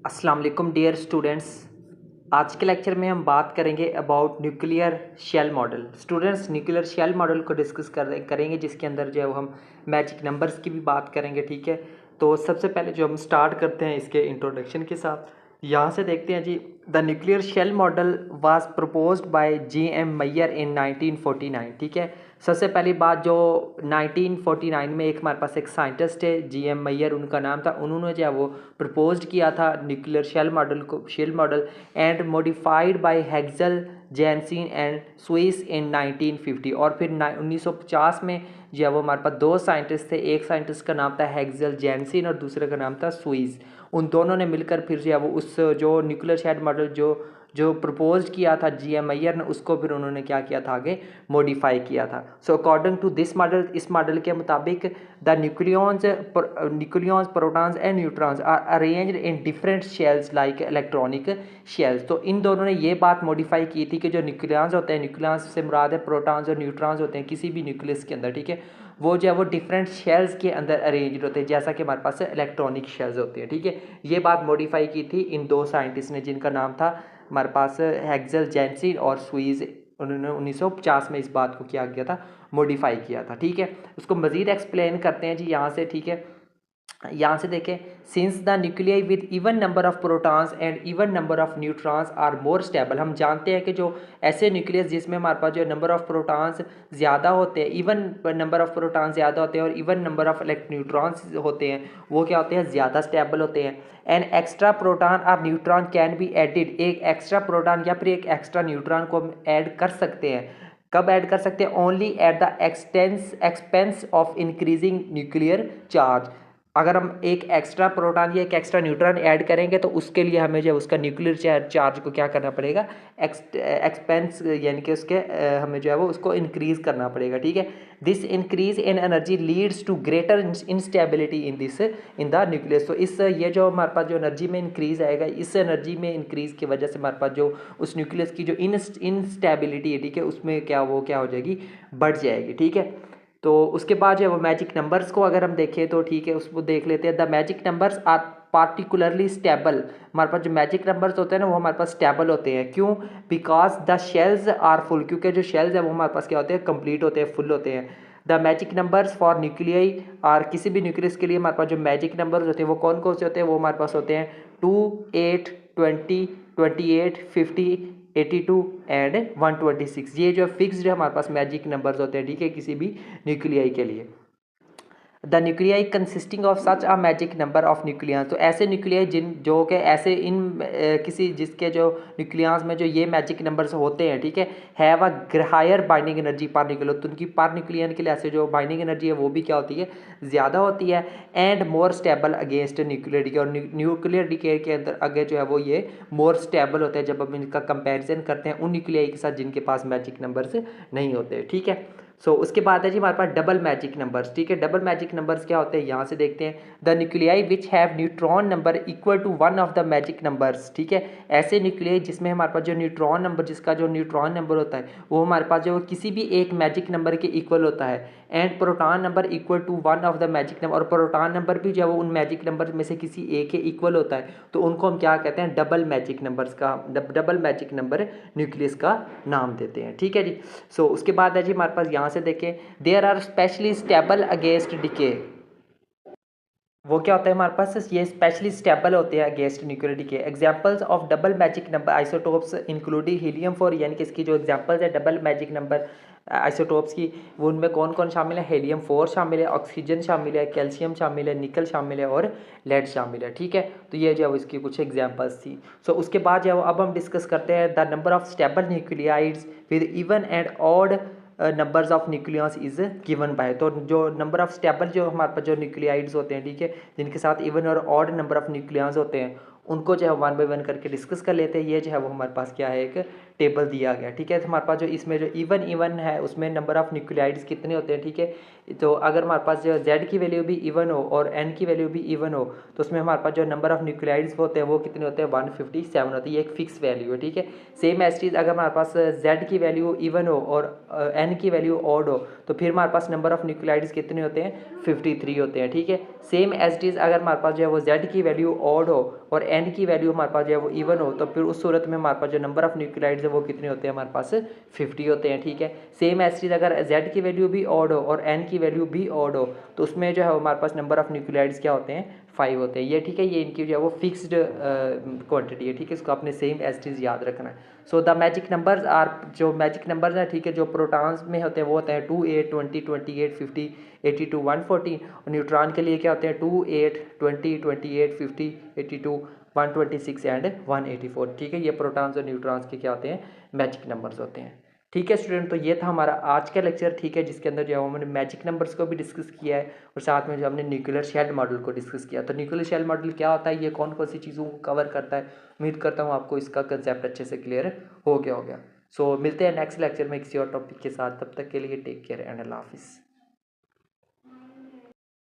अस्सलाम वालेकुम dear students. आज के लेक्चर में हम बात करेंगे about nuclear shell model. Students, nuclear shell model को डिस्कस करेंगे जिसके अंदर जो है वो हम मैजिक नंबर्स की भी बात करेंगे। ठीक है, तो सबसे पहले जो हम स्टार्ट करते हैं इसके इंट्रोडक्शन के साथ, यहाँ से देखते हैं जी। The nuclear shell model was proposed by GM. Mayer इन 1949। ठीक है, सबसे पहली बात जो 1949 में एक हमारे पास एक साइंटिस्ट है जी.एम. मैयर, उनका नाम था। उन्होंने जो है वो प्रपोज किया था nuclear shell model and modified by Haxel, Jensen and Suess in 1950। और फिर 1950 में जो है वो हमारे पास दो साइंटिस्ट थे। एक साइंटिस्ट का नाम था हेक्सल जैनसिन और दूसरे का नाम था स्विस। उन दोनों ने मिलकर फिर जो है वो उस जो न्यूक्लियर शेल मॉडल जो प्रपोज किया था जी.एम. मैयर ने, उसको फिर उन्होंने क्या किया था, आगे मॉडिफाई किया था। So according to this model, इस मॉडल के मुताबिक the nucleons, protons and neutrons are arranged in different shells like electronic shells. तो इन दोनों ने ये बात मॉडिफाई की थी कि जो न्यूक्लियॉन्स होते हैं, न्यूक्लियॉन्स से मुराद है प्रोटॉन्स और न्यूट्रॉन्स होते हैं किसी भी न्यूक्लियस के अंदर। ठीक है, वो जो है वो डिफरेंट शेल्स के अंदर अरेंज होते हैं, जैसा कि हमारे पास इलेक्ट्रॉनिक शेल्स होते हैं। ठीक है, ये बात मॉडिफाई की थी इन दो साइंटिस्ट ने, जिनका नाम था हमारे पास हेक्सल जैनसिन और स्वीज। उन्होंने 1950 में इस बात को क्या किया था, मॉडिफाई किया था। ठीक है, उसको मज़ीद एक्सप्लेन करते हैं जी यहाँ से। ठीक है, यहाँ से देखें, since the nuclei with even number of protons and even number of neutrons are more stable. हम जानते हैं कि जो ऐसे न्यूक्लियस जिसमें हमारे पास जो नंबर ऑफ प्रोटॉन्स ज़्यादा होते हैं, इवन नंबर ऑफ प्रोटॉन्स ज़्यादा होते हैं और इवन नंबर ऑफ न्यूट्रॉन्स होते हैं, वो क्या होते हैं, ज़्यादा स्टेबल होते हैं। एंड एक्स्ट्रा प्रोटॉन और न्यूट्रॉन कैन बी एडिड। एक एक्स्ट्रा प्रोटॉन या फिर एक एक्स्ट्रा न्यूट्रॉन को हम ऐड कर सकते हैं। कब ऐड कर सकते हैं? Only at the expense of increasing nuclear charge. अगर हम एक एक्स्ट्रा प्रोटॉन या एक एक्स्ट्रा न्यूट्रॉन ऐड करेंगे तो उसके लिए हमें जो उसका न्यूक्लियर चार्ज को क्या करना पड़ेगा, एक्सपेंस, यानी कि उसके हमें जो है वो उसको इंक्रीज करना पड़ेगा। ठीक है, this increase in energy leads to greater instability in the nucleus. तो इस ये जो हमारे पास जो एनर्जी में इंक्रीज आएगा, इस एनर्जी में इंक्रीज की वजह से हमारे पास जो उस न्यूक्लियस की जो इंस्टेबिलिटी है, ठीक है, उसमें क्या हो जाएगी, बढ़ जाएगी। ठीक है, तो उसके बाद जो है वो मैजिक नंबर्स को अगर हम देखें तो ठीक है, उसको देख लेते हैं। The magic numbers are particularly stable. हमारे पास जो मैजिक नंबर्स होते हैं ना, वो हमारे पास स्टेबल होते हैं। क्यों? Because the shells are full, क्योंकि जो शेल्स है वो हमारे पास क्या होते हैं, कंप्लीट होते हैं, फुल होते हैं। The magic numbers for nuclei और किसी भी न्यूक्लियस के लिए हमारे पास जो मैजिक नंबर्स होते हैं वो कौन कौन से होते हैं, वो हमारे पास होते हैं 2, 8, 20, 28, 50, 82 एंड 126। ये जो फिक्स्ड है हमारे पास मैजिक नंबर्स होते हैं। ठीक है, किसी भी न्यूक्लियाई के लिए। The nuclei consisting of such a magic number of nucleus. तो ऐसे न्यूक्लियाई जो कि ऐसे इन किसी जिसके जो न्यूक्लियस में जो ये मैजिक नंबर्स होते हैं, ठीक है, have a higher binding energy per nucleon. तो उनकी पर न्यूक्लियन के लिए ऐसे जो बाइंडिंग एनर्जी है वो भी क्या होती है, ज़्यादा होती है। And more stable against nuclear decay. और न्यूक्लियर डीके के अंदर आगे जो है वो ये मोर स्टेबल होते हैं जब हम इनका कंपेरिजन करते हैं उन न्यूक्लियाई के साथ जिनके पास मैजिक नंबर्स नहीं होते। ठीक है, उसके बाद है जी हमारे पास डबल मैजिक नंबर्स। ठीक है, डबल मैजिक नंबर्स क्या होते हैं, यहाँ से देखते हैं। The nuclei which have neutron number equal to one of the magic numbers. ठीक है, ऐसे न्यूक्लियाई जिसमें हमारे पास जो न्यूट्रॉन नंबर, जिसका जो न्यूट्रॉन नंबर होता है वो हमारे पास जो किसी भी एक मैजिक नंबर के इक्वल होता है। And proton number equal to one of the magic number. और प्रोटॉन नंबर भी जो है वो उन मैजिक नंबर में से किसी एक के इक्वल होता है, तो उनको हम क्या कहते हैं, डबल मैजिक नंबर्स का, डबल मैजिक नंबर न्यूक्लियस का नाम देते हैं। ठीक है जी। उसके बाद है जी हमारे पास, यहाँ से देखें, there are specially stable against decay. वो क्या होता है हमारे पास, ये स्पेशली स्टेबल होते हैं against nuclear decay. Examples of double magic number isotopes including helium 4, यानी कि इसकी जो एग्जांपल्स है डबल मैजिक नंबर आइसोटोप्स की, वो उनमें कौन कौन शामिल है, हीलियम 4 शामिल है, ऑक्सीजन शामिल है, कैल्शियम शामिल है, निकल शामिल है और लेड शामिल है। ठीक है, तो ये जो है इसकी कुछ एग्जांपल्स थी। उसके बाद जो है अब हम डिस्कस करते हैं the number of stable nuclides with even and odd numbers of nucleus is given by. तो जो नंबर ऑफ स्टेबल जो हमारे पास जो न्यूक्लियाइड्स होते हैं, ठीक है, जिनके साथ इवन और ऑड नंबर ऑफ न्यूक्लियस होते हैं, उनको जो है वन बाय वन करके डिस्कस कर लेते हैं। ये जो है वो हमारे पास क्या है, एक टेबल दिया गया, ठीक है। तो हमारे पास जो इसमें जो इवन है उसमें नंबर ऑफ़ न्यूक्लियाइड्स कितने होते हैं, ठीक है। तो अगर हमारे पास जो Z की वैल्यू भी इवन हो और N की वैल्यू भी इवन हो तो उसमें हमारे पास जो नंबर ऑफ़ न्यूक्लियाइड्स होते हैं वो कितने होते हैं, 157 होती है। ये एक फिक्स वैल्यू है, ठीक है। सेम एज चीज़ अगर हमारे पास Z की वैल्यू इवन हो और N की वैल्यू ऑड हो तो फिर हमारे पास नंबर ऑफ़ न्यूक्लियाइड्स कितने होते हैं, 53 होते हैं, ठीक है। सेम एज चीज़ अगर हमारे पास जो है वो Z की वैल्यू ऑड हो और N की वैल्यू हमारे पास जो है वो इवन हो तो फिर उस सूरत में हमारे पास जो नंबर ऑफ़ न्यूक्लियाइड्स है वो कितने होते हैं, हमारे पास 50 होते हैं, ठीक है। सेम एज चीज़ अगर Z की वैल्यू भी ऑड हो और N की वैल्यू भी ऑड हो तो उसमें जो है हमारे पास नंबर ऑफ़ न्यूक्लियाइड्स क्या होते हैं, 5 होते हैं। ये ठीक है, ये इनकी जो है वो फिक्स्ड क्वांटिटी है, ठीक है। इसको आपने सेम एज चीज़ याद रखना है। So the magic numbers are, जो मैजिक नंबर्स हैं, ठीक है, जो प्रोटॉन्स में होते हैं वो होते हैं 2, 8, 20, 28, 50, 82, 140 और न्यूट्रॉन के लिए क्या होते हैं 2, 8, 20, 28, 50, 82, 126 एंड 184, ठीक है। ये प्रोटॉन्स और न्यूट्रॉन्स के क्या होते हैं, मैजिक नंबर्स होते हैं, ठीक है स्टूडेंट। तो ये था हमारा आज का लेक्चर, ठीक है, जिसके अंदर जो है हमने मैजिक नंबर्स को भी डिस्कस किया है और साथ में जो हमने न्यूक्लियर शेल मॉडल को डिस्कस किया। तो न्यूक्लियर शेल मॉडल क्या होता है, ये कौन कौन सी चीज़ों को कवर करता है, उम्मीद करता हूँ आपको इसका कंसेप्ट अच्छे से क्लियर हो गया। सो मिलते हैं नेक्स्ट लेक्चर में किसी और टॉपिक के साथ, तब तक के लिए टेक केयर एंड अल्लाह हाफिज़।